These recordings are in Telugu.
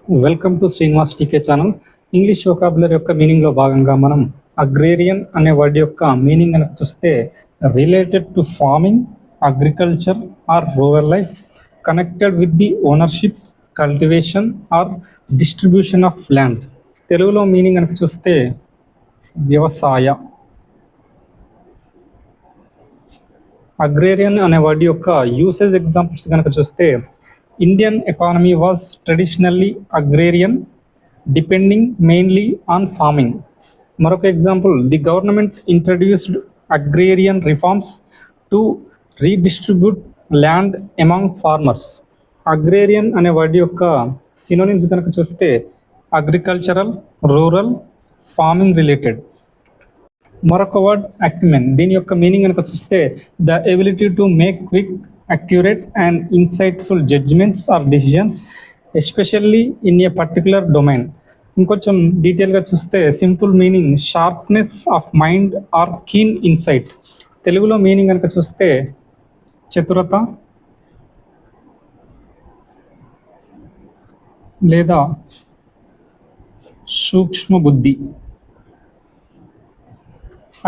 Welcome to Srinivas TK channel. English vocabulary యొక్క మీనింగ్లో భాగంగా మనం అగ్రేరియన్ అనే వర్డ్ యొక్క మీనింగ్ కనుక చూస్తే related to farming, agriculture or rural life, connected with the ownership, cultivation or distribution of land. తెలుగులో మీనింగ్ కనుక చూస్తే వ్యవసాయ. అగ్రేరియన్ అనే వర్డ్ యొక్క యూసేజ్ ఎగ్జాంపుల్స్ కనుక చూస్తే Indian economy was traditionally agrarian, depending mainly on farming. మరొక example, the government introduced agrarian reforms to redistribute land among farmers. Agrarian అనే వర్డ్ యొక్క సినోనిమ్స్ కనుక చూస్తే అగ్రికల్చరల్, రూరల్, ఫార్మింగ్ రిలేటెడ్. మరొక వర్డ్ అక్యుమెన్. దీని యొక్క మీనింగ్ కనుక చూస్తే the ability to make quick, accurate and insightful judgments or decisions, especially in a particular domain. ఇంకొంచెం డీటెయిల్గా చూస్తే simple meaning sharpness of mind or keen insight. తెలుగులో మీనింగ్ కనుక చూస్తే చతురత లేదా సూక్ష్మ బుద్ధి.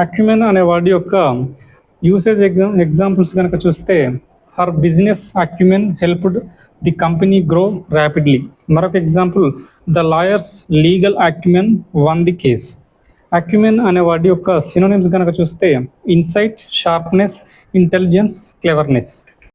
అక్యుమెన్ అనే వర్డ్ యొక్క యూసేజ్ ఎగ్జాంపుల్స్ కనుక చూస్తే her business acumen helped the company grow rapidly. మరొక example, the lawyer's legal acumen won the case. Acumen అనే వర్డ్ యొక్క సినోనిమ్స్ కనుక చూస్తే ఇన్సైట్, షార్ప్నెస్, ఇంటెలిజెన్స్, క్లెవర్నెస్.